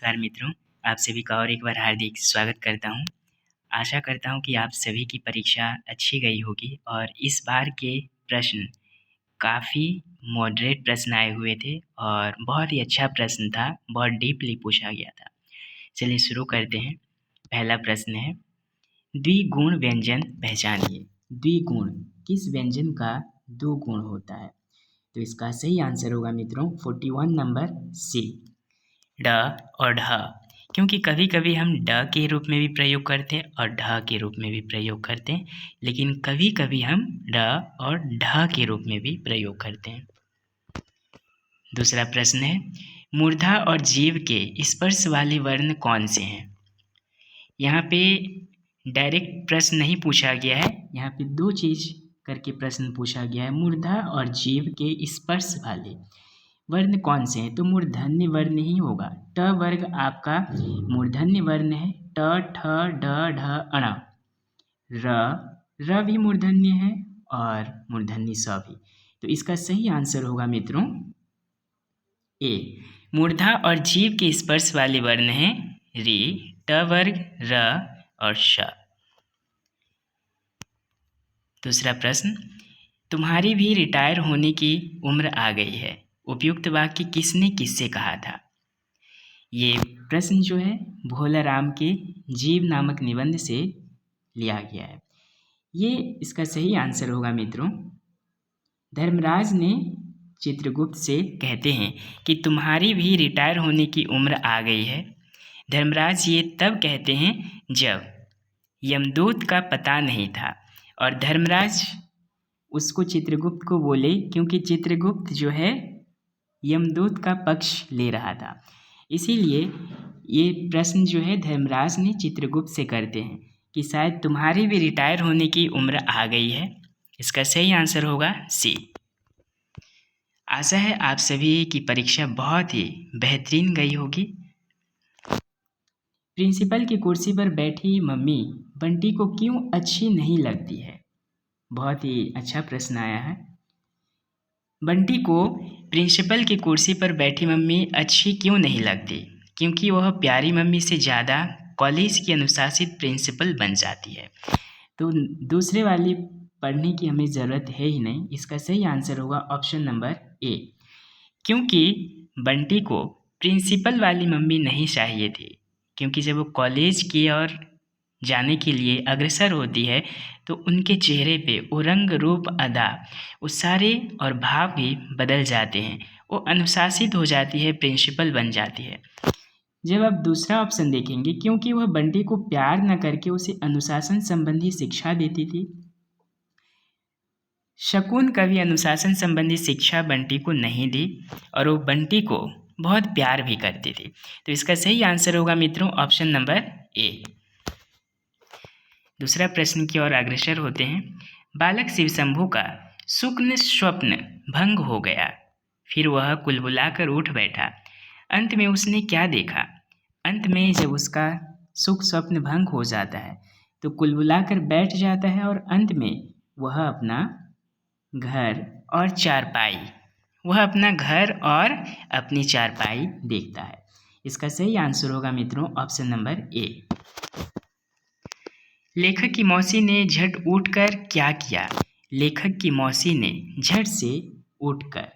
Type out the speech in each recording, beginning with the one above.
नमस्कार मित्रों, आप सभी का और एक बार हार्दिक स्वागत करता हूं। आशा करता हूं कि आप सभी की परीक्षा अच्छी गई होगी और इस बार के प्रश्न काफ़ी मॉडरेट प्रश्न आए हुए थे और बहुत ही अच्छा प्रश्न था, बहुत डीपली पूछा गया था। चलिए शुरू करते हैं। पहला प्रश्न है, द्विगुण व्यंजन पहचानिए। द्विगुण किस व्यंजन का दो गुण होता है? तो इसका सही आंसर होगा मित्रों 41 नंबर सी, ड और ढ। क्योंकि कभी कभी हम ड के रूप में भी प्रयोग करते हैं और ढ के रूप में भी प्रयोग करते हैं, लेकिन कभी कभी हम ड और ढ के रूप में भी प्रयोग करते हैं। दूसरा प्रश्न है, मूर्धा और जीव के स्पर्श वाले वर्ण कौन से हैं? यहाँ पे डायरेक्ट प्रश्न नहीं पूछा गया है, यहाँ पे दो चीज करके प्रश्न पूछा गया है। मूर्धा और जीव के स्पर्श वाले वर्ण कौन से हैं? तो मूर्धन्य वर्ण ही होगा। ट वर्ग आपका मूर्धन्य वर्ण है। ट, ठ, ड, ढ, अण। र भी मूर्धन्य है और मूर्धन्य स भी। तो इसका सही आंसर होगा मित्रों ए। मूर्धा और जीव के स्पर्श वाले वर्ण हैं री, ट वर्ग, र और श। दूसरा प्रश्न, तुम्हारी भी रिटायर होने की उम्र आ गई है, उपयुक्त वाक्य किसने किससे कहा था? ये प्रश्न जो है भोला राम के जीव नामक निबंध से लिया गया है। ये इसका सही आंसर होगा मित्रों। धर्मराज ने चित्रगुप्त से कहते हैं कि तुम्हारी भी रिटायर होने की उम्र आ गई है। धर्मराज ये तब कहते हैं जब यमदूत का पता नहीं था और धर्मराज उसको चित्रगुप्त को बोले क्योंकि चित्रगुप्त जो है यमदूत का पक्ष ले रहा था। इसीलिए ये प्रश्न जो है धर्मराज ने चित्रगुप्त से करते हैं कि शायद तुम्हारी भी रिटायर होने की उम्र आ गई है। इसका सही आंसर होगा सी। आशा है आप सभी की परीक्षा बहुत ही बेहतरीन गई होगी। प्रिंसिपल की कुर्सी पर बैठी मम्मी बंटी को क्यों अच्छी नहीं लगती है? बहुत ही अच्छा प्रश्न आया है। बंटी को प्रिंसिपल की कुर्सी पर बैठी मम्मी अच्छी क्यों नहीं लगती? क्योंकि वह प्यारी मम्मी से ज़्यादा कॉलेज की अनुशासित प्रिंसिपल बन जाती है। तो दूसरे वाली पढ़ने की हमें ज़रूरत है ही नहीं। इसका सही आंसर होगा ऑप्शन नंबर ए। क्योंकि बंटी को प्रिंसिपल वाली मम्मी नहीं चाहिए थी, क्योंकि जब वो कॉलेज की ओर जाने के लिए अग्रसर होती है तो उनके चेहरे पे वो रंग रूप अदा वो सारे और भाव भी बदल जाते हैं। वो अनुशासित हो जाती है, प्रिंसिपल बन जाती है। जब आप दूसरा ऑप्शन देखेंगे, क्योंकि वह बंटी को प्यार न करके उसे अनुशासन संबंधी शिक्षा देती थी। शकुन कभी अनुशासन संबंधी शिक्षा बंटी को नहीं दी और वो बंटी को बहुत प्यार भी करती थी। तो इसका सही आंसर होगा मित्रों ऑप्शन नंबर ए। दूसरा प्रश्न की ओर अग्रसर होते हैं। बालक शिवशंभु का सुक्न स्वप्न भंग हो गया, फिर वह कुलबुलाकर उठ बैठा। अंत में उसने क्या देखा? अंत में जब उसका सुख स्वप्न भंग हो जाता है तो कुलबुलाकर बैठ जाता है और अंत में वह अपना घर और अपनी चारपाई देखता है। इसका सही आंसर होगा मित्रों ऑप्शन नंबर ए। लेखक की मौसी ने झट उठकर क्या किया? लेखक की मौसी ने झट से उठकर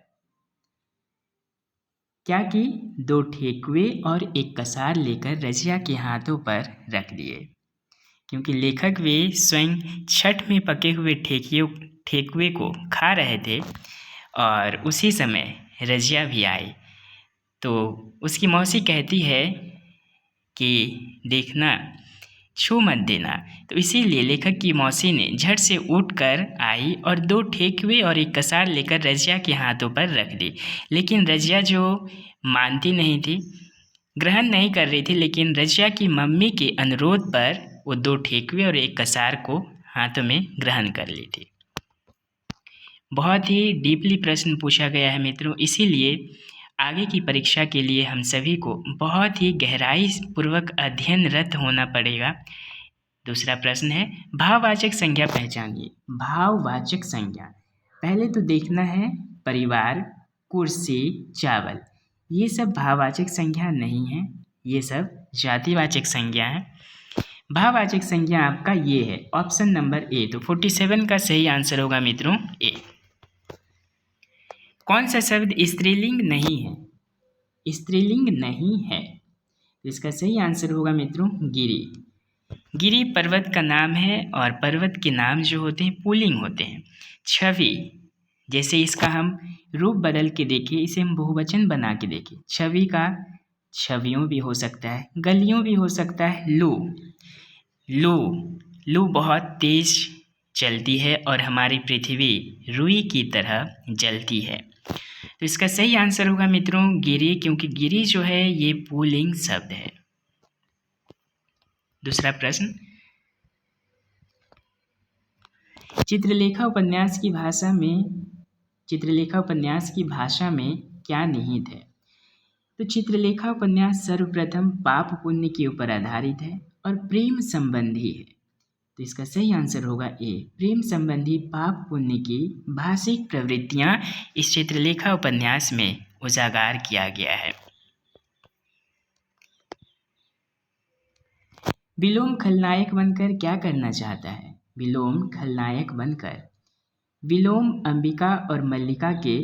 क्या की? 2 ठेकुए और एक कसार लेकर रजिया के हाथों पर रख दिए। क्योंकि लेखक वे स्वयं छठ में पके हुए ठेकुए को खा रहे थे और उसी समय रजिया भी आई। तो उसकी मौसी कहती है कि देखना, छू मत देना। तो इसीलिए लेखक की मौसी ने झट से उठकर आई और 2 ठेकुए और एक कसार लेकर रजिया के हाथों पर रख दी। लेकिन रजिया जो मानती नहीं थी, ग्रहण नहीं कर रही थी, लेकिन रजिया की मम्मी के अनुरोध पर वो 2 ठेकुए और एक कसार को हाथों में ग्रहण कर ली थी। बहुत ही डीपली प्रश्न पूछा गया है मित्रों, इसीलिए आगे की परीक्षा के लिए हम सभी को बहुत ही गहराई पूर्वक अध्ययनरत होना पड़ेगा। दूसरा प्रश्न है, भाववाचक संज्ञा पहचानिए। भाववाचक संज्ञा पहले तो देखना है परिवार, कुर्सी, चावल, ये सब भाववाचक संज्ञा नहीं है। ये सब जातिवाचक संज्ञा है। भाववाचक संज्ञा आपका ये है ऑप्शन नंबर ए। तो 47 का सही आंसर होगा मित्रों ए। कौन सा शब्द स्त्रीलिंग नहीं है? स्त्रीलिंग नहीं है, इसका सही आंसर होगा मित्रों गिरि। गिरि पर्वत का नाम है और पर्वत के नाम जो होते हैं पुल्लिंग होते हैं। छवि, जैसे इसका हम रूप बदल के देखें, इसे हम बहुवचन बना के देखें, छवि का छवियों भी हो सकता है, गलियों भी हो सकता है। लू बहुत तेज चलती है और हमारी पृथ्वी रुई की तरह जलती है। तो इसका सही आंसर होगा मित्रों गिरि, क्योंकि गिरि जो है ये पुल्लिंग शब्द है। दूसरा प्रश्न, चित्रलेखा उपन्यास की भाषा में क्या निहित है? तो चित्रलेखा उपन्यास सर्वप्रथम पाप पुण्य के ऊपर आधारित है और प्रेम संबंधी है। तो इसका सही आंसर होगा ए। प्रेम संबंधी पाप पुण्य की भाषिक प्रवृत्तियां इस चित्रलेखा उपन्यास में उजागर किया गया है। विलोम खलनायक बनकर क्या करना चाहता है? विलोम खलनायक बनकर विलोम अंबिका और मल्लिका के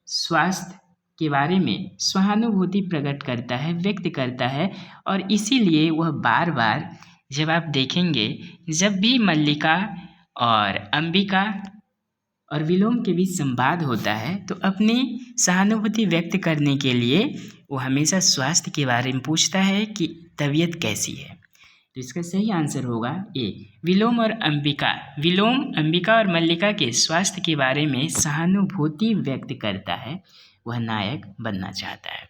स्वास्थ्य के बारे में सहानुभूति प्रकट करता है, व्यक्त करता है, और इसीलिए वह बार बार, जब आप देखेंगे, जब भी मल्लिका और अंबिका और विलोम के बीच संवाद होता है तो अपनी सहानुभूति व्यक्त करने के लिए वो हमेशा स्वास्थ्य के बारे में पूछता है कि तबीयत कैसी है। तो इसका सही आंसर होगा ए। विलोम अंबिका और मल्लिका के स्वास्थ्य के बारे में सहानुभूति व्यक्त करता है, वह नायक बनना चाहता है।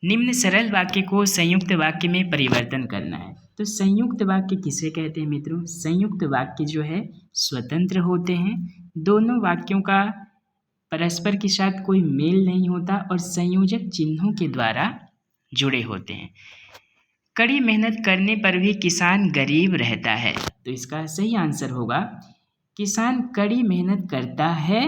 निम्न सरल वाक्य को संयुक्त वाक्य में परिवर्तन करना है। तो संयुक्त वाक्य किसे कहते हैं मित्रों? संयुक्त वाक्य जो है स्वतंत्र होते हैं, दोनों वाक्यों का परस्पर के साथ कोई मेल नहीं होता और संयोजक चिन्हों के द्वारा जुड़े होते हैं। कड़ी मेहनत करने पर भी किसान गरीब रहता है। तो इसका सही आंसर होगा किसान कड़ी मेहनत करता है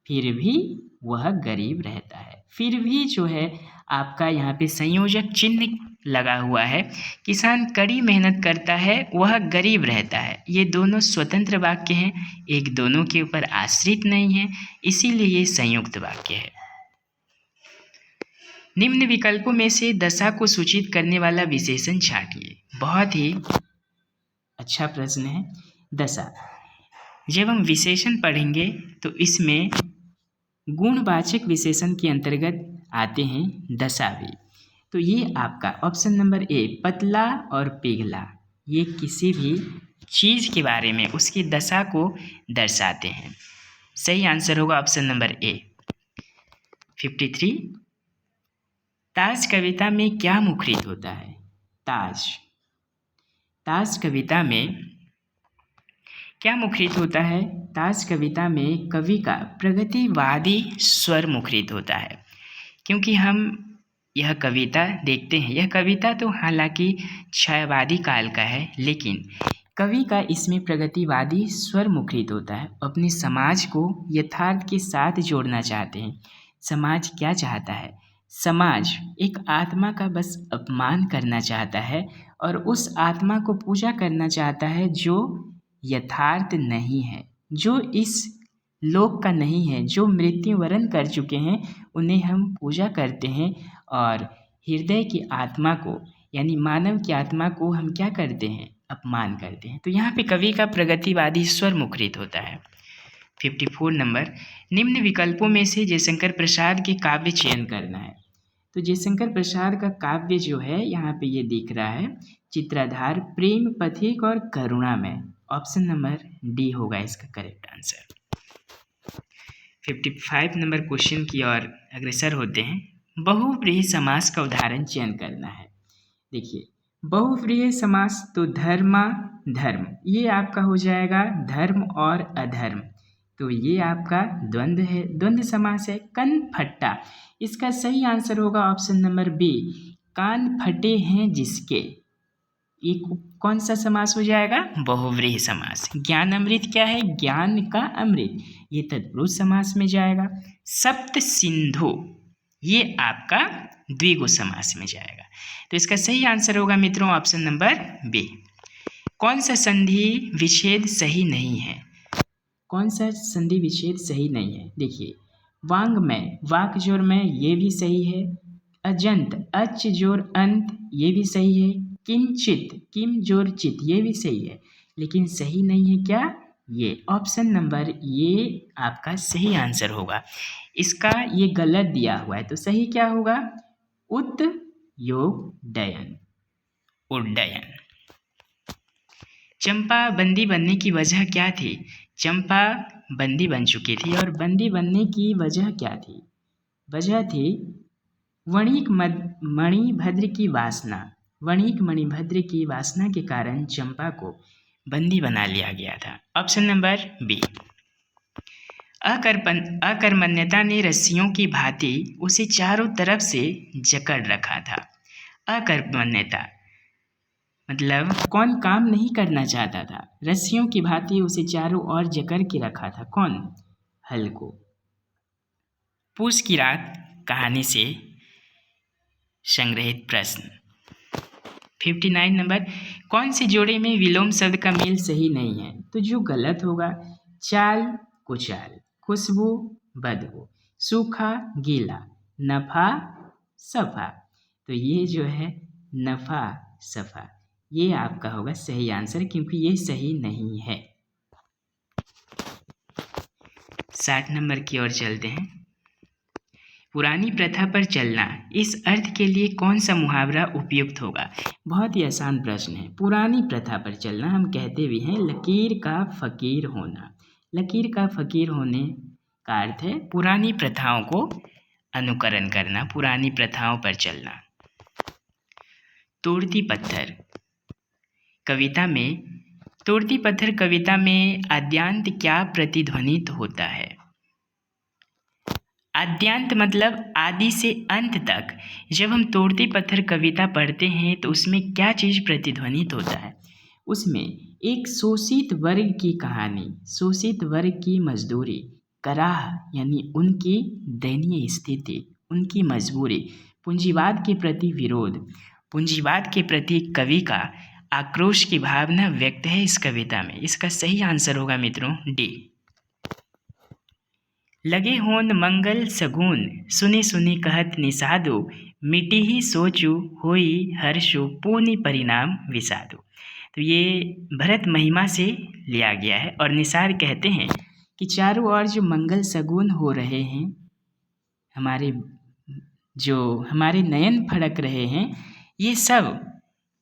फिर भी वह गरीब रहता है। फिर भी जो है आपका यहाँ पे संयोजक चिन्ह लगा हुआ है, किसान कड़ी मेहनत करता है वह गरीब रहता है। ये दोनों स्वतंत्र वाक्य हैं, एक दोनों के ऊपर आश्रित नहीं है, इसीलिए ये संयुक्त वाक्य है। निम्न विकल्पों में से दशा को सूचित करने वाला विशेषण छांटिए। बहुत ही अच्छा प्रश्न है। दशा, जब हम विशेषण पढ़ेंगे तो इसमें गुणवाचक विशेषण के अंतर्गत आते हैं दशा भी। तो ये आपका ऑप्शन नंबर ए, पतला और पिघला, ये किसी भी चीज़ के बारे में उसकी दशा को दर्शाते हैं। सही आंसर होगा ऑप्शन नंबर ए। 53, ताज कविता में क्या मुखरित होता है? ताज कविता में क्या मुखरित होता है? ताज कविता में कवि का प्रगतिवादी स्वर मुखरित होता है। क्योंकि हम यह कविता देखते हैं, यह कविता तो हालांकि छायावादी काल का है, लेकिन कवि का इसमें प्रगतिवादी स्वर मुखरित होता है। अपने समाज को यथार्थ के साथ जोड़ना चाहते हैं। समाज क्या चाहता है? समाज एक आत्मा का बस अपमान करना चाहता है और उस आत्मा को पूजा करना चाहता है जो यथार्थ नहीं है, जो इस लोक का नहीं है, जो मृत्यु वरण कर चुके हैं, उन्हें हम पूजा करते हैं और हृदय की आत्मा को, यानी मानव की आत्मा को हम क्या करते हैं? अपमान करते हैं। तो यहाँ पे कवि का प्रगतिवादी स्वर मुखरित होता है। 54 नंबर, निम्न विकल्पों में से जयशंकर प्रसाद के काव्य चयन करना है। तो जयशंकर प्रसाद का काव्य जो है यहाँ पे ये दिख रहा है, चित्राधार, प्रेम पथिक और करुणामय। ऑप्शन नंबर डी होगा इसका करेक्ट आंसर। 55 नंबर क्वेश्चन की ओर अग्रसर होते हैं। बहुव्रीहि समास का उदाहरण चयन करना है। देखिए, बहुव्रीहि समास तो धर्म, ये आपका हो जाएगा धर्म और अधर्म, तो ये आपका द्वंद्व है, द्वंद्व समास है। कनफट्टा, इसका सही आंसर होगा ऑप्शन नंबर बी, कान फटे हैं जिसके। ये कौन सा समास हो जाएगा? बहुव्रीहि समास। ज्ञान अमृत क्या है? ज्ञान का अमृत, ये तत्पुरुष समास में जाएगा। सप्त सिंधु, ये आपका द्विगु समास में जाएगा। तो इसका सही आंसर होगा मित्रों ऑप्शन नंबर बी। कौन सा संधि विच्छेद सही नहीं है? कौन सा संधि विच्छेद सही नहीं है? देखिए, वांग्मय, वाक जोर में, ये भी सही है। अजंत, अच जोर अंत, ये भी सही है। किंचित, किम जोर चित, ये भी सही है। लेकिन सही नहीं है क्या? ये ऑप्शन नंबर ये आपका सही आंसर होगा। इसका ये गलत दिया हुआ है, तो सही क्या होगा? उत योग डयन, उड्डयन। चंपा बंदी बनने की वजह क्या थी? चंपा बंदी बन चुकी थी और बंदी बनने की वजह क्या थी? वजह थी वणिक मणिभद्र की वासना। वणिक मणिभद्र की वासना के कारण चंपा को बंदी बना लिया गया था। Option number B. अकर्मण्यता ने रस्सियों की भांति उसे चारों तरफ से जकड़ रखा था। अकर्मण्यता मतलब कौन काम नहीं करना चाहता था? रस्सियों की भांति उसे चारों ओर जकड़ के रखा था। कौन? हल को। पूस की रात कहानी से संग्रहित प्रश्न। 59 नंबर, कौन से जोड़े में विलोम शब्द का मेल सही नहीं है? तो जो गलत होगा, चाल कुचाल, खुशबू बदबू, सूखा गीला, नफा सफा। तो ये जो है नफा सफा, ये आपका होगा सही आंसर, क्योंकि ये सही नहीं है। 60 नंबर की ओर चलते हैं। पुरानी प्रथा पर चलना, इस अर्थ के लिए कौन सा मुहावरा उपयुक्त होगा? बहुत ही आसान प्रश्न है। पुरानी प्रथा पर चलना, हम कहते भी हैं लकीर का फकीर होना। लकीर का फकीर होने का अर्थ है पुरानी प्रथाओं को अनुकरण करना, पुरानी प्रथाओं पर चलना। तोड़ती पत्थर कविता में, तोड़ती पत्थर कविता में आद्यांत क्या प्रतिध्वनित होता है? आद्यांत मतलब आदि से अंत तक। जब हम तोड़ती पत्थर कविता पढ़ते हैं तो उसमें क्या चीज़ प्रतिध्वनित होता है? उसमें एक शोषित वर्ग की कहानी, शोषित वर्ग की मजदूरी, कराह यानी उनकी दयनीय स्थिति, उनकी मजबूरी, पूंजीवाद के प्रति विरोध, पूंजीवाद के प्रति कवि का आक्रोश की भावना व्यक्त है इस कविता में। इसका सही आंसर होगा मित्रों डी। लगे होन मंगल सगुन, सुनी सुनी कहत निषादो, मिटी ही सोचू होई हर्षो पूर्णि परिणाम विषादो। तो ये भरत महिमा से लिया गया है और निषाद कहते हैं कि चारों ओर जो मंगल सगुन हो रहे हैं, हमारे नयन फड़क रहे हैं, ये सब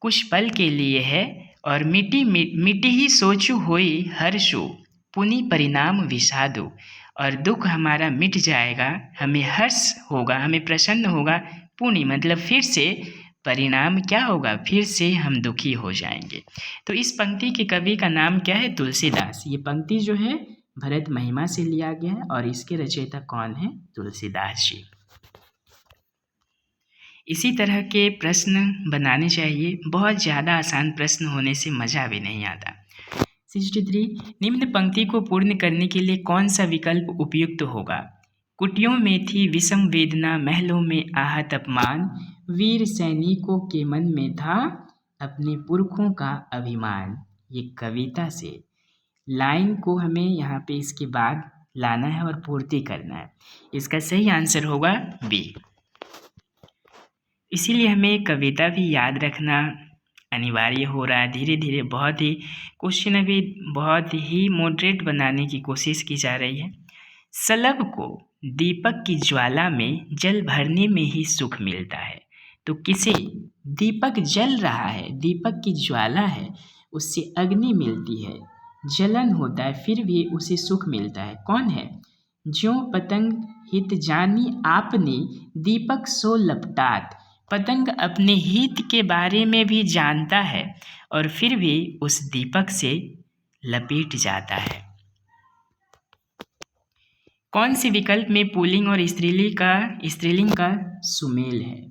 कुछ पल के लिए है। और मिटी ही सोचू होई हर्षो पुनि परिणाम विषादो, और दुख हमारा मिट जाएगा, हमें हर्ष होगा, हमें प्रसन्न होगा। पुनि मतलब फिर से, परिणाम क्या होगा? फिर से हम दुखी हो जाएंगे। तो इस पंक्ति के कवि का नाम क्या है? तुलसीदास। ये पंक्ति जो है भरत महिमा से लिया गया है और इसके रचयिता कौन है? तुलसीदास जी। इसी तरह के प्रश्न बनाने चाहिए, बहुत ज़्यादा आसान प्रश्न होने से मज़ा भी नहीं आता। 63, निम्न पंक्ति को पूर्ण करने के लिए कौन सा विकल्प उपयुक्त होगा? कुटियों में थी विषम वेदना, महलों में आहत अपमान, वीर सैनिकों के मन में था अपने पुरखों का अभिमान। ये कविता से लाइन को हमें यहाँ पे इसके बाद लाना है और पूर्ति करना है। इसका सही आंसर होगा बी। इसीलिए हमें कविता भी याद रखना अनिवार्य हो रहा है। धीरे धीरे बहुत ही क्वेश्चन अभी बहुत ही मॉडरेट बनाने की कोशिश की जा रही है। सलब को दीपक की ज्वाला में जल भरने में ही सुख मिलता है। तो किसे? दीपक जल रहा है, दीपक की ज्वाला है, उससे अग्नि मिलती है, जलन होता है, फिर भी उसे सुख मिलता है। कौन है? ज्यों पतंग हित जानी आपने, दीपक सो लपटात। पतंग अपने हित के बारे में भी जानता है और फिर भी उस दीपक से लपेट जाता है। कौन से विकल्प में पुल्लिंग और स्त्रीलिंग का सुमेल है?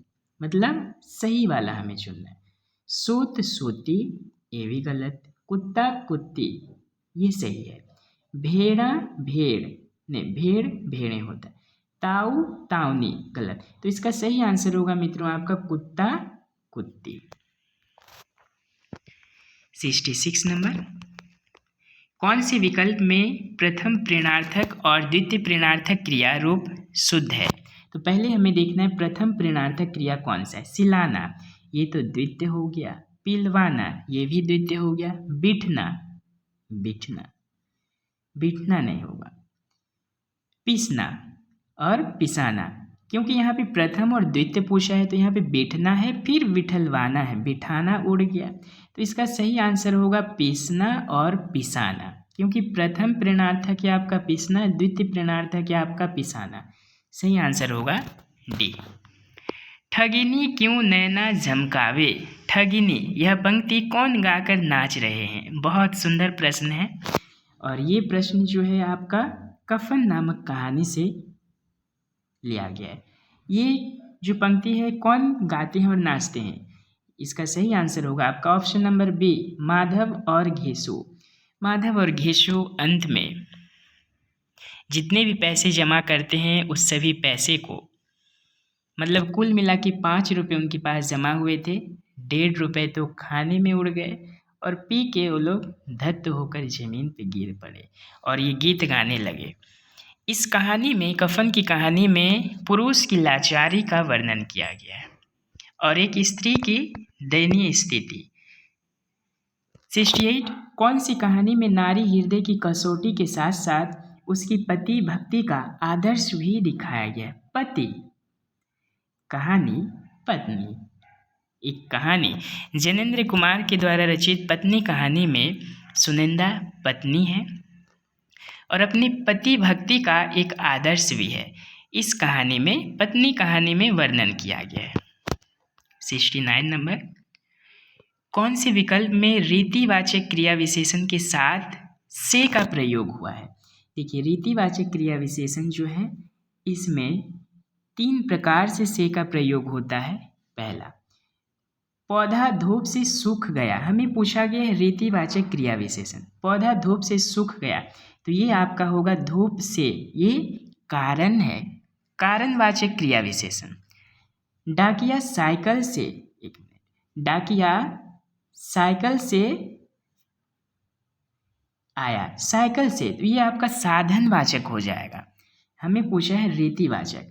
मतलब सही वाला हमें चुनना है। सूत सूती ये भी गलत, कुत्ता कुत्ती ये सही है, भेड़ा भेड़ नहीं, भेड़ भेड़े होता है, ताऊ ताऊनी गलत। तो इसका सही आंसर होगा मित्रों आपका कुत्ता कुत्ती। 66 नंबर, कौन से विकल्प में प्रथम प्रेरणार्थक और द्वितीय प्रेरणार्थक क्रिया रूप शुद्ध है? तो पहले हमें देखना है प्रथम प्रेरणार्थक क्रिया कौन सा है। सिलाना ये तो द्वितीय हो गया, पिलवाना ये भी द्वितीय हो गया, बिठना बिठना बिठना नहीं होगा, पीसना और पिसाना, क्योंकि यहाँ पे प्रथम और द्वितीय पूछा है तो यहाँ पे बैठना है, फिर बिठलवाना है, बिठाना उड़ गया। तो इसका सही आंसर होगा पीसना और पिसाना, क्योंकि प्रथम प्रेरणार्थक है आपका पीसना, द्वितीय प्रेरणार्थक है आपका पिसाना। सही आंसर होगा डी। ठगिनी क्यों नैना झमकावे, ठगिनी यह पंक्ति कौन गाकर नाच रहे हैं? बहुत सुंदर प्रश्न है, और ये प्रश्न जो है आपका कफन नामक कहानी से लिया गया है। ये जो पंक्ति है कौन गाते हैं और नाचते हैं? इसका सही आंसर होगा आपका ऑप्शन नंबर बी, माधव और घेसु। माधव और घेसु अंत में जितने भी पैसे जमा करते हैं उस सभी पैसे को, मतलब कुल मिला के 5 रुपये उनके पास जमा हुए थे, 1.5 रुपये तो खाने में उड़ गए और पी के वो लोग धत्त होकर जमीन पे गिर पड़े और ये गीत गाने लगे। इस कहानी में, कफन की कहानी में पुरुष की लाचारी का वर्णन किया गया है और एक स्त्री की दयनीय स्थिति। 68, कौन सी कहानी में नारी हृदय की कसौटी के साथ साथ उसकी पति भक्ति का आदर्श भी दिखाया गया है? पति कहानी पत्नी। एक कहानी जैनेंद्र कुमार के द्वारा रचित पत्नी कहानी में सुनंदा पत्नी है और अपनी पति भक्ति का एक आदर्श भी है। इस कहानी में पत्नी कहानी में वर्णन किया गया है। 69 नंबर, कौन से विकल्प में रीतिवाचक क्रिया विशेषण के साथ से का प्रयोग हुआ है? देखिए, रीतिवाचक क्रिया विशेषण जो है इसमें 3 प्रकार से का प्रयोग होता है। पहला, पौधा धूप से सूख गया, हमें पूछा गया है रीतिवाचक क्रिया विशेषण, पौधा धूप से सूख गया, तो ये आपका होगा धूप से, ये कारण है, कारणवाचक क्रिया विशेषण। डाकिया साइकिल से, एक मिनट, डाकिया साइकिल से आया, साइकिल से, तो ये आपका साधनवाचक हो जाएगा। हमें पूछा है रीतिवाचक,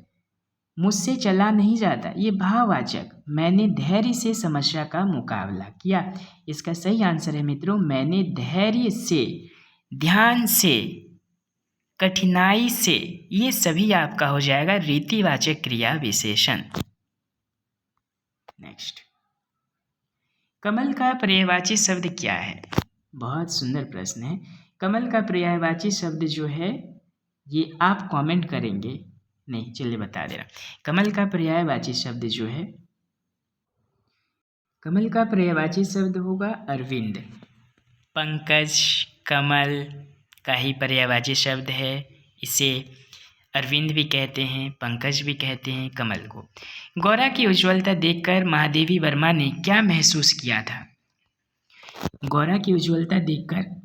मुझसे चला नहीं जाता, ये भाववाचक, मैंने धैर्य से समस्या का मुकाबला किया। इसका सही आंसर है मित्रों, मैंने धैर्य से, ध्यान से, कठिनाई से, ये सभी आपका हो जाएगा रीतिवाचक क्रिया विशेषण। नेक्स्ट, कमल का पर्यायवाची शब्द क्या है? बहुत सुंदर प्रश्न है। कमल का पर्यायवाची शब्द जो है ये आप कमेंट करेंगे, नहीं चलिए बता दे रहा। कमल का पर्यायवाची शब्द जो है, कमल का पर्यायवाची शब्द होगा अरविंद। पंकज कमल का ही पर्यायवाची शब्द है, इसे अरविंद भी कहते हैं, पंकज भी कहते हैं कमल को। गौरा की उज्ज्वलता देखकर महादेवी वर्मा ने क्या महसूस किया था? गौरा की उज्ज्वलता देखकर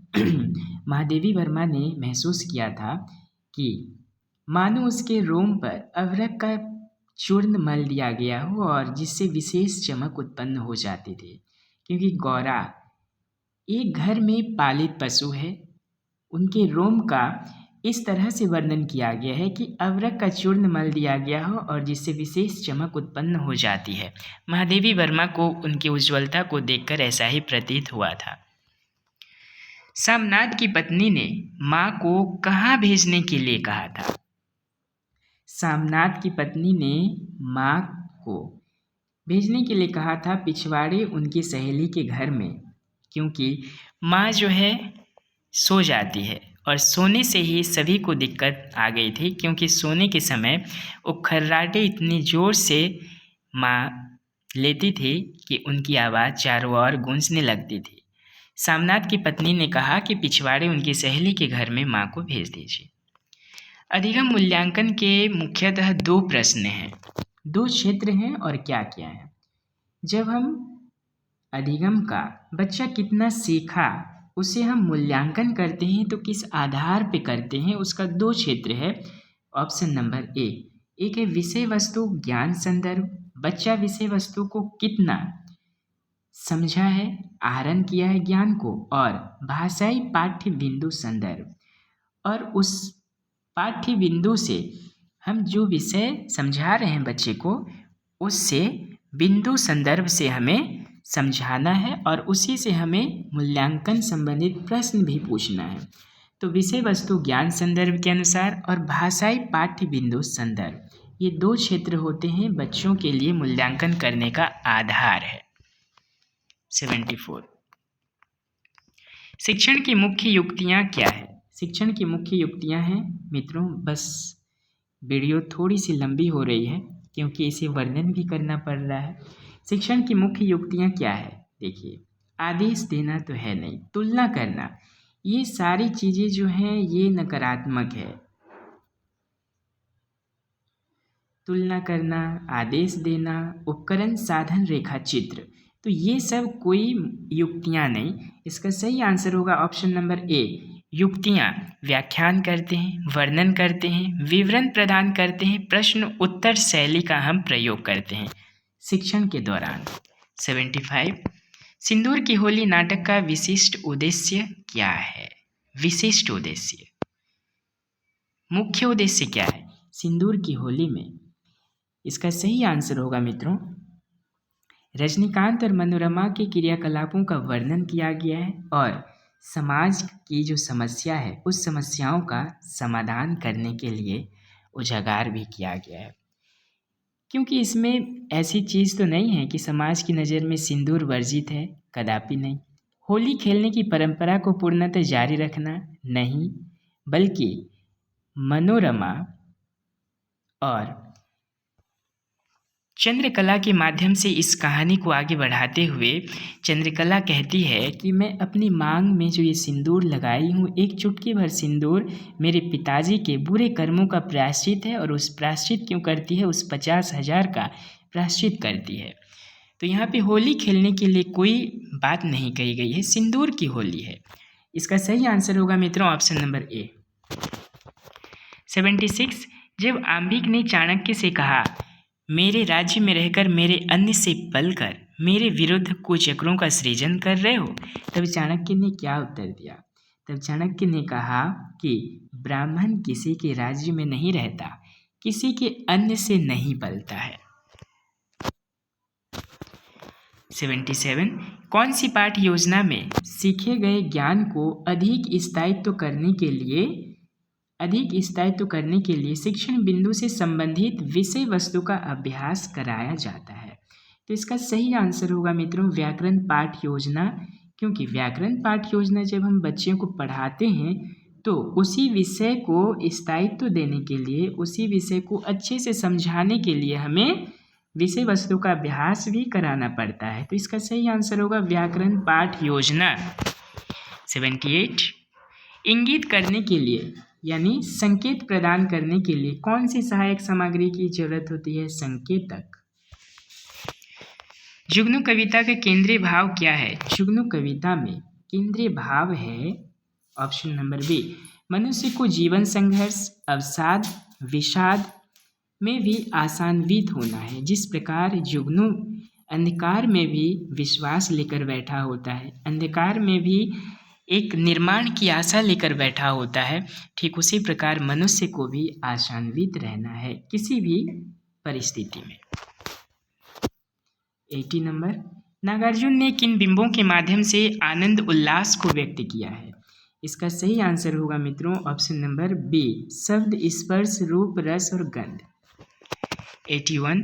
महादेवी वर्मा ने महसूस किया था कि मानो उसके रोम पर अभ्रक का चूर्ण मल दिया गया हो और जिससे विशेष चमक उत्पन्न हो जाती थी, क्योंकि गौरा एक घर में पालित पशु है। उनके रोम का इस तरह से वर्णन किया गया है कि अभ्रक का चूर्ण मल दिया गया हो और जिससे विशेष चमक उत्पन्न हो जाती है। महादेवी वर्मा को उनकी उज्ज्वलता को देखकर ऐसा ही प्रतीत हुआ था। सामनाथ की पत्नी ने माँ को कहाँ भेजने के लिए कहा था? सामनाथ की पत्नी ने माँ को भेजने के लिए कहा था पिछवाड़े उनकी सहेली के घर में, क्योंकि माँ जो है सो जाती है और सोने से ही सभी को दिक्कत आ गई थी, क्योंकि सोने के समय वो खर्राटे इतनी ज़ोर से माँ लेती थी कि उनकी आवाज़ चारों ओर गूंजने लगती थी। सामनाथ की पत्नी ने कहा कि पिछवाड़े उनकी सहेली के घर में माँ को भेज दीजिए। अधिगम मूल्यांकन के मुख्यतः 2 प्रश्न हैं, 2 क्षेत्र हैं और क्या क्या है। जब हम अधिगम का बच्चा कितना सीखा उसे हम मूल्यांकन करते हैं तो किस आधार पे करते हैं, उसका दो क्षेत्र है। ऑप्शन नंबर ए, एक है विषय वस्तु ज्ञान संदर्भ, बच्चा विषय वस्तु को कितना समझा है, आहरण किया है ज्ञान को, और भाषाई पाठ्य बिंदु संदर्भ, और उस पाठ्य बिंदु से हम जो विषय समझा रहे हैं बच्चे को, उससे बिंदु संदर्भ से हमें समझाना है और उसी से हमें मूल्यांकन संबंधित प्रश्न भी पूछना है। तो विषय वस्तु ज्ञान संदर्भ के अनुसार और भाषाई पाठ्य बिंदु संदर्भ, ये दो क्षेत्र होते हैं बच्चों के लिए मूल्यांकन करने का आधार है। 74, शिक्षण की मुख्य युक्तियाँ क्या है? शिक्षण की मुख्य युक्तियाँ हैं मित्रों, बस वीडियो थोड़ी सी लंबी हो रही है क्योंकि इसे वर्णन भी करना पड़ रहा है। शिक्षण की मुख्य युक्तियाँ क्या है? देखिए, आदेश देना तो है नहीं, तुलना करना, ये सारी चीज़ें जो हैं ये नकारात्मक है। तुलना करना, आदेश देना, उपकरण साधन रेखा चित्र, तो ये सब कोई युक्तियाँ नहीं। इसका सही आंसर होगा ऑप्शन नंबर ए। युक्तियाँ व्याख्यान करते हैं, वर्णन करते हैं, विवरण प्रदान करते हैं, प्रश्न उत्तर शैली का हम प्रयोग करते हैं शिक्षण के दौरान। 75, सिंदूर की होली नाटक का विशिष्ट उद्देश्य क्या है? विशिष्ट उद्देश्य, मुख्य उद्देश्य क्या है सिंदूर की होली में? इसका सही आंसर होगा मित्रों, रजनीकांत और मनोरमा के क्रियाकलापों का वर्णन किया गया है और समाज की जो समस्या है उस समस्याओं का समाधान करने के लिए उजागर भी किया गया है। क्योंकि इसमें ऐसी चीज़ तो नहीं है कि समाज की नज़र में सिंदूर वर्जित है, कदापि नहीं। होली खेलने की परंपरा को पूर्णतः जारी रखना नहीं, बल्कि मनोरमा और चंद्रकला के माध्यम से इस कहानी को आगे बढ़ाते हुए चंद्रकला कहती है कि मैं अपनी मांग में जो ये सिंदूर लगाई हूँ, एक चुटकी भर सिंदूर मेरे पिताजी के बुरे कर्मों का प्रायश्चित है, और उस प्रायश्चित क्यों करती है? उस 50,000 का प्रायश्चित करती है। तो यहाँ पे होली खेलने के लिए कोई बात नहीं कही गई है, सिंदूर की होली है। इसका सही आंसर होगा मित्रों ऑप्शन नंबर ए। 76, जब आंबिक ने चाणक्य से कहा, मेरे राज्य में रहकर मेरे अन्न से पलकर मेरे विरुद्ध कुचक्रों का सृजन कर रहे हो, तब चाणक्य ने क्या उत्तर दिया? तब चाणक्य ने कहा कि ब्राह्मण किसी के राज्य में नहीं रहता, किसी के अन्न से नहीं पलता है। 77, कौन सी पाठ योजना में सीखे गए ज्ञान को अधिक स्थायित्व करने के लिए शिक्षण बिंदु से संबंधित विषय वस्तु का अभ्यास कराया जाता है? तो इसका सही आंसर होगा मित्रों व्याकरण पाठ योजना, क्योंकि व्याकरण पाठ योजना जब हम बच्चों को पढ़ाते हैं तो उसी विषय को स्थायित्व देने के लिए, उसी विषय को अच्छे से समझाने के लिए हमें विषय वस्तु का अभ्यास भी कराना पड़ता है। तो इसका सही आंसर होगा व्याकरण पाठ योजना। 78, इंगित करने के लिए यानी संकेत प्रदान करने के लिए कौन सी सहायक सामग्री की जरूरत होती है? संकेतक। जुगनू कविता का केंद्रीय भाव क्या है? जुगनू कविता में केंद्रीय भाव है ऑप्शन नंबर बी, मनुष्य को जीवन संघर्ष, अवसाद, विषाद में भी आसान्वित होना है। जिस प्रकार जुगनू अंधकार में भी विश्वास लेकर बैठा होता है, अंधकार में भी एक निर्माण की आशा लेकर बैठा होता है, ठीक उसी प्रकार मनुष्य को भी आशान्वित रहना है किसी भी परिस्थिति में। 80 नंबर, नागार्जुन ने किन बिंबों के माध्यम से आनंद उल्लास को व्यक्त किया है? इसका सही आंसर होगा मित्रों ऑप्शन नंबर बी, शब्द, स्पर्श, रूप, रस और गंध। 81,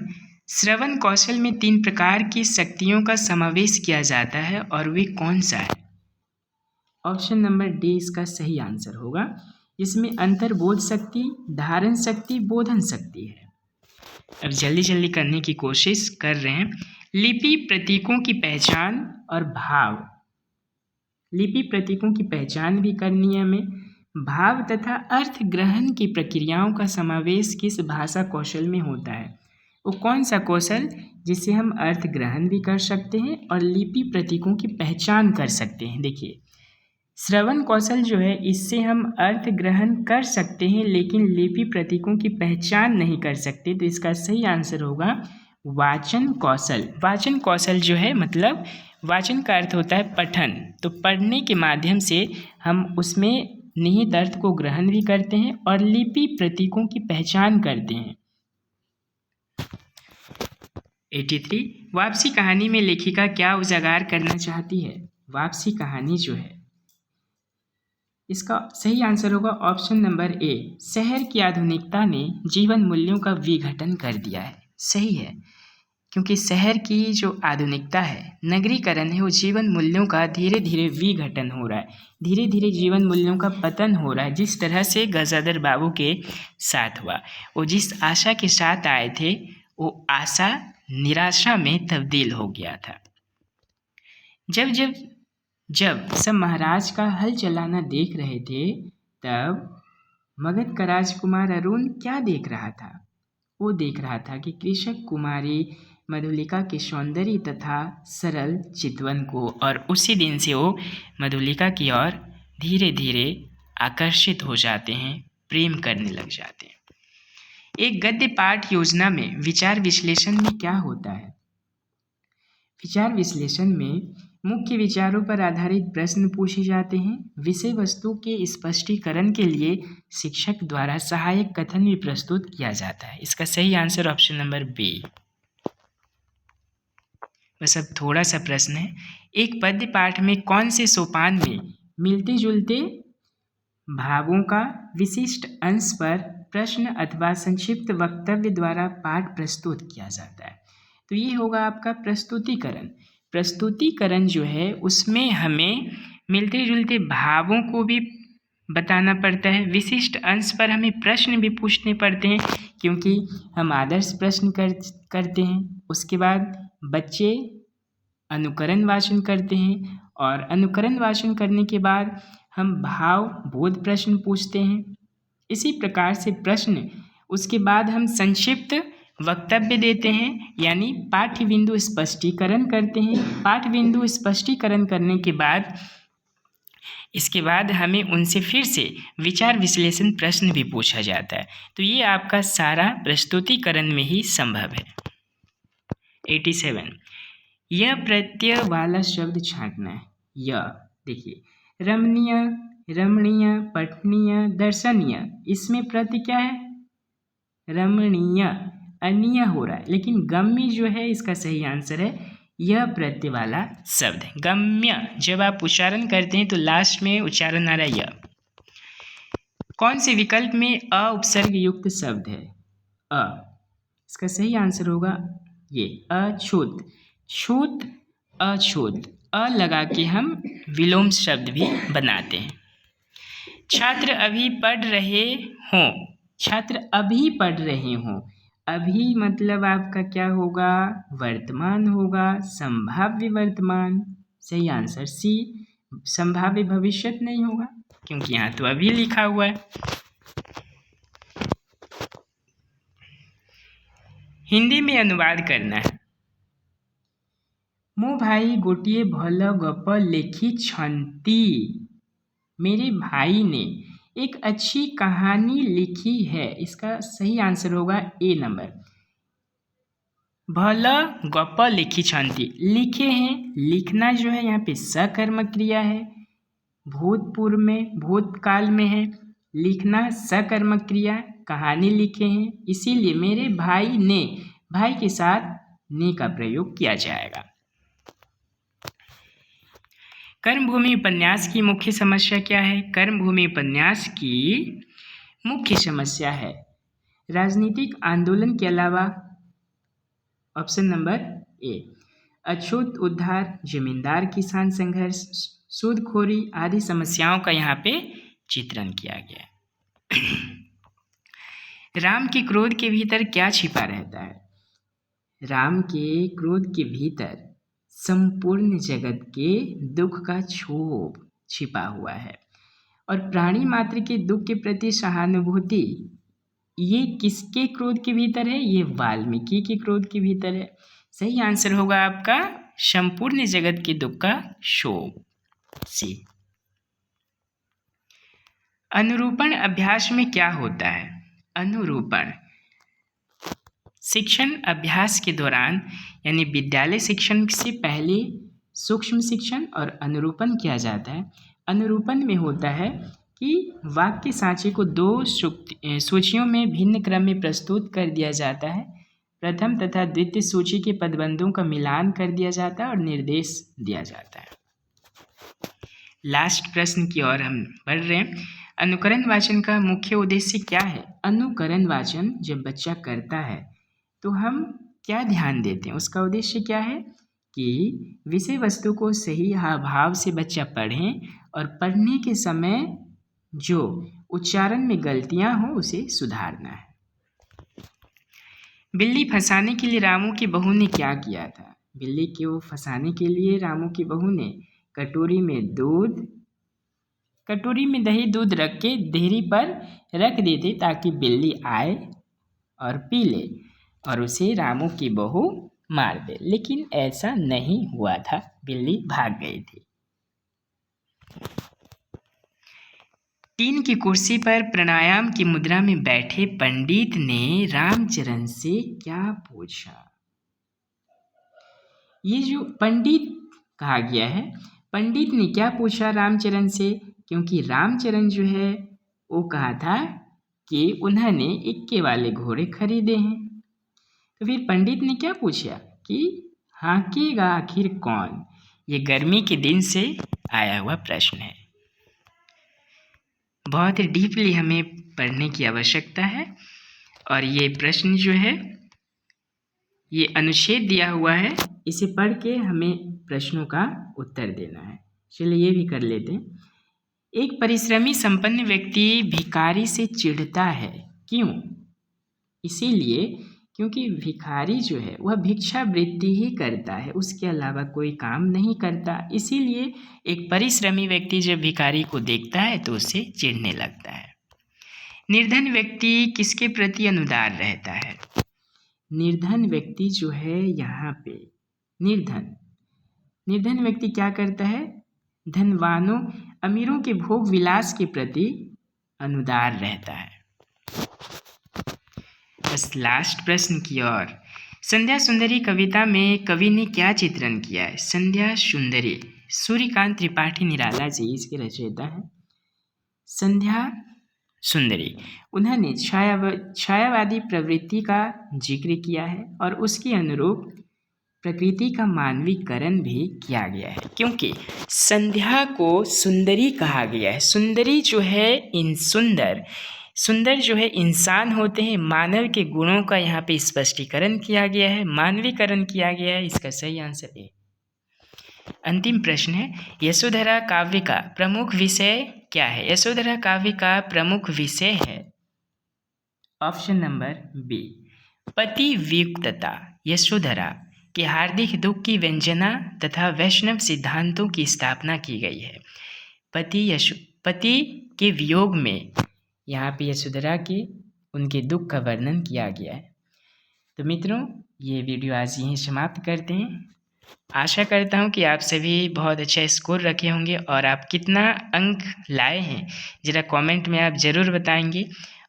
श्रवण कौशल में 3 प्रकार की शक्तियों का समावेश किया जाता है और वे कौन सा है? ऑप्शन नंबर डी इसका सही आंसर होगा, इसमें अंतर्बोध शक्ति, धारण शक्ति, बोधन शक्ति है। अब जल्दी जल्दी करने की कोशिश कर रहे हैं। लिपि प्रतीकों की पहचान और भाव, लिपि प्रतीकों की पहचान भी करनी है हमें। भाव तथा अर्थ ग्रहण की प्रक्रियाओं का समावेश किस भाषा कौशल में होता है? वो कौन सा कौशल जिससे हम अर्थ ग्रहण भी कर सकते हैं और लिपि प्रतीकों की पहचान कर सकते हैं। देखिए, श्रवण कौशल जो है इससे हम अर्थ ग्रहण कर सकते हैं लेकिन लिपि प्रतीकों की पहचान नहीं कर सकते। तो इसका सही आंसर होगा वाचन कौशल। वाचन कौशल जो है मतलब वाचन का अर्थ होता है पठन, तो पढ़ने के माध्यम से हम उसमें निहित अर्थ को ग्रहण भी करते हैं और लिपि प्रतीकों की पहचान करते हैं। 83 वापसी कहानी में लेखिका क्या उजागर करना चाहती है? वापसी कहानी जो है इसका सही आंसर होगा ऑप्शन नंबर ए, शहर की आधुनिकता ने जीवन मूल्यों का विघटन कर दिया है। सही है, क्योंकि शहर की जो आधुनिकता है, नगरीकरण है, वो जीवन मूल्यों का धीरे धीरे विघटन हो रहा है, धीरे धीरे जीवन मूल्यों का पतन हो रहा है। जिस तरह से गजादर बाबू के साथ हुआ, वो जिस आशा के साथ आए थे वो आशा निराशा में तब्दील हो गया था। जब सब महाराज का हल चलाना देख रहे थे तब मगध का राजकुमार अरुण क्या देख रहा था? वो देख रहा था कि कृषक कुमारी मधुलिका के सौंदर्य तथा सरल चितवन को, और उसी दिन से वो मधुलिका की ओर धीरे धीरे आकर्षित हो जाते हैं, प्रेम करने लग जाते हैं। एक गद्य पाठ योजना में विचार विश्लेषण में क्या होता है? विचार विश्लेषण में मुख्य विचारों पर आधारित प्रश्न पूछे जाते हैं। विषय वस्तु के स्पष्टीकरण के लिए शिक्षक द्वारा सहायक कथन भी प्रस्तुत किया जाता है। इसका सही आंसर ऑप्शन नंबर बी। बस अब थोड़ा सा प्रश्न है, एक पद्य पाठ में कौन से सोपान में मिलते जुलते भावों का विशिष्ट अंश पर प्रश्न अथवा संक्षिप्त वक्तव्य द्वारा पाठ प्रस्तुत किया जाता है? तो ये होगा आपका प्रस्तुतिकरण। प्रस्तुतिकरण जो है उसमें हमें मिलते जुलते भावों को भी बताना पड़ता है, विशिष्ट अंश पर हमें प्रश्न भी पूछने पड़ते हैं क्योंकि हम आदर्श प्रश्न करते हैं। उसके बाद बच्चे अनुकरण वाचन करते हैं और अनुकरण वाचन करने के बाद हम भाव बोध प्रश्न पूछते हैं। इसी प्रकार से प्रश्न उसके बाद हम संक्षिप्त वक्तव्य देते हैं, यानी पाठ्य बिंदु स्पष्टीकरण करते हैं। पाठ्य बिंदु स्पष्टीकरण करने के बाद इसके बाद हमें उनसे फिर से विचार विश्लेषण प्रश्न भी पूछा जाता है। तो ये आपका सारा प्रस्तुतिकरण में ही संभव है। 87 यह प्रत्यय वाला शब्द छांटना है। यह देखिए, रमणीय, रमणीय, पठनीय, दर्शनीय, इसमें प्रत्यय क्या है? रमणीय, अनीय हो रहा है, लेकिन गम्य जो है इसका सही आंसर है यह प्रत्यय वाला शब्द है। गम्य जब आप उच्चारण करते हैं तो लास्ट में उच्चारण आ रहा है यह। कौन से विकल्प में अ उपसर्ग युक्त शब्द है? अ, इसका सही आंसर होगा ये अछूत। छूत, अछूत, अ लगा के हम विलोम शब्द भी बनाते हैं। छात्र अभी पढ़ रहे हों, छात्र अभी पढ़ रहे हों, अभी मतलब आपका क्या होगा? वर्तमान होगा, संभाव्य वर्तमान। सही आंसर सी, संभाव्य भविष्य नहीं होगा क्योंकि यहाँ तो अभी लिखा हुआ है। हिंदी में अनुवाद करना है। मो भाई गोटिए भल गप लेखी छंती, मेरे भाई ने एक अच्छी कहानी लिखी है। इसका सही आंसर होगा ए नंबर, भल गप लिखी छंती, लिखे हैं। लिखना जो है यहाँ पे सकर्मक क्रिया है, भूतपूर्व में भूतकाल में है। लिखना सकर्मक क्रिया, कहानी लिखे हैं, इसीलिए मेरे भाई ने, भाई के साथ ने का प्रयोग किया जाएगा। कर्मभूमि उपन्यास की मुख्य समस्या क्या है? कर्मभूमि उपन्यास की मुख्य समस्या है राजनीतिक आंदोलन के अलावा ऑप्शन नंबर ए, अछूत उद्धार, जमींदार किसान संघर्ष, सूदखोरी आदि समस्याओं का यहाँ पे चित्रण किया गया है। राम के क्रोध के भीतर क्या छिपा रहता है? राम के क्रोध के भीतर संपूर्ण जगत के दुख का क्षोभ छिपा हुआ है और प्राणी मात्र के दुख के प्रति सहानुभूति ये किसके क्रोध के भीतर है? ये वाल्मीकि के क्रोध के भीतर है। सही आंसर होगा आपका संपूर्ण जगत के दुख का शोक, सी। अनुरूपण अभ्यास में क्या होता है? अनुरूपण शिक्षण अभ्यास के दौरान यानी विद्यालय शिक्षण से पहले सूक्ष्म शिक्षण और अनुरूपण किया जाता है। अनुरूपण में होता है कि वाक्य सांचे को दो सूचियों में भिन्न क्रम में प्रस्तुत कर दिया जाता है। प्रथम तथा द्वितीय सूची के पदबंधों का मिलान कर दिया जाता है और निर्देश दिया जाता है। लास्ट प्रश्न की ओर हम बढ़ रहे हैं। अनुकरण वाचन का मुख्य उद्देश्य क्या है? अनुकरण वाचन जब बच्चा करता है तो हम क्या ध्यान देते हैं? उसका उद्देश्य क्या है कि विषय वस्तु को सही भाव से बच्चा पढ़ें और पढ़ने के समय जो उच्चारण में गलतियां हो उसे सुधारना है। बिल्ली फंसाने के लिए रामू की बहू ने क्या किया था? बिल्ली को फंसाने के लिए रामू की बहू ने कटोरी में दही दूध रख के देहरी पर रख दी थी ताकि बिल्ली आए और पी ले और उसे रामू की बहू मार दे, लेकिन ऐसा नहीं हुआ था, बिल्ली भाग गई थी। टीन की कुर्सी पर प्राणायाम की मुद्रा में बैठे पंडित ने रामचरण से क्या पूछा? ये जो पंडित कहा गया है, पंडित ने क्या पूछा रामचरण से? क्योंकि रामचरण जो है वो कहा था कि उन्होंने इक्के वाले घोड़े खरीदे हैं। तो फिर पंडित ने क्या पूछा कि हाँकेगा आखिर कौन? ये गर्मी के दिन से आया हुआ प्रश्न है। बहुत ही डीपली हमें पढ़ने की आवश्यकता है और ये प्रश्न जो है ये अनुच्छेद दिया हुआ है, इसे पढ़ के हमें प्रश्नों का उत्तर देना है। चलिए ये भी कर लेते हैं। एक परिश्रमी संपन्न व्यक्ति भिखारी से चिढ़ता है, क्यों? इसीलिए क्योंकि भिखारी जो है वह भिक्षावृत्ति ही करता है, उसके अलावा कोई काम नहीं करता। इसीलिए एक परिश्रमी व्यक्ति जब भिखारी को देखता है तो उसे चिढ़ने लगता है। निर्धन व्यक्ति किसके प्रति अनुदार रहता है? निर्धन व्यक्ति जो है यहाँ पे निर्धन व्यक्ति क्या करता है? धनवानों अमीरों के भोग विलास के प्रति अनुदार रहता है। बस लास्ट प्रश्न की ओर। संध्या सुंदरी कविता में कवि ने क्या चित्रण किया है? संध्या सुंदरी सूर्यकांत त्रिपाठी निराला जी इसके रचयिता हैं। संध्या सुंदरी उन्होंने छायावादी प्रवृत्ति का जिक्र किया है और उसके अनुरूप प्रकृति का मानवीकरण भी किया गया है, क्योंकि संध्या को सुंदरी कहा गया है। सुंदरी जो है सुंदर जो है इंसान होते हैं। मानव के गुणों का यहाँ पे स्पष्टीकरण किया गया है, मानवीकरण किया गया है। इसका सही आंसर है। अंतिम प्रश्न है, यशोधरा काव्य का प्रमुख विषय क्या है? यशोधरा काव्य का प्रमुख विषय है ऑप्शन नंबर बी, पति वियुक्तता। यशोधरा के हार्दिक दुख की व्यंजना तथा वैष्णव सिद्धांतों की स्थापना की गई है। पति के वियोग में यहाँ पे यशोधरा के उनके दुख का वर्णन किया गया है। तो मित्रों, ये वीडियो आज यहीं समाप्त करते हैं। आशा करता हूँ कि आप सभी बहुत अच्छा स्कोर रखे होंगे और आप कितना अंक लाए हैं ज़रा कमेंट में आप ज़रूर बताएंगे।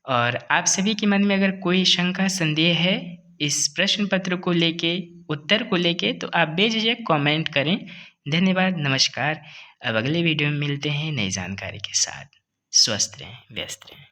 और आप सभी के मन में अगर कोई शंका संदेह है इस प्रश्न पत्र को लेके, उत्तर को लेके, तो आप बेझिझक कमेंट करें। धन्यवाद, नमस्कार। अब अगले वीडियो में मिलते हैं नई जानकारी के साथ। स्वस्थ रहें, व्यस्त रहें।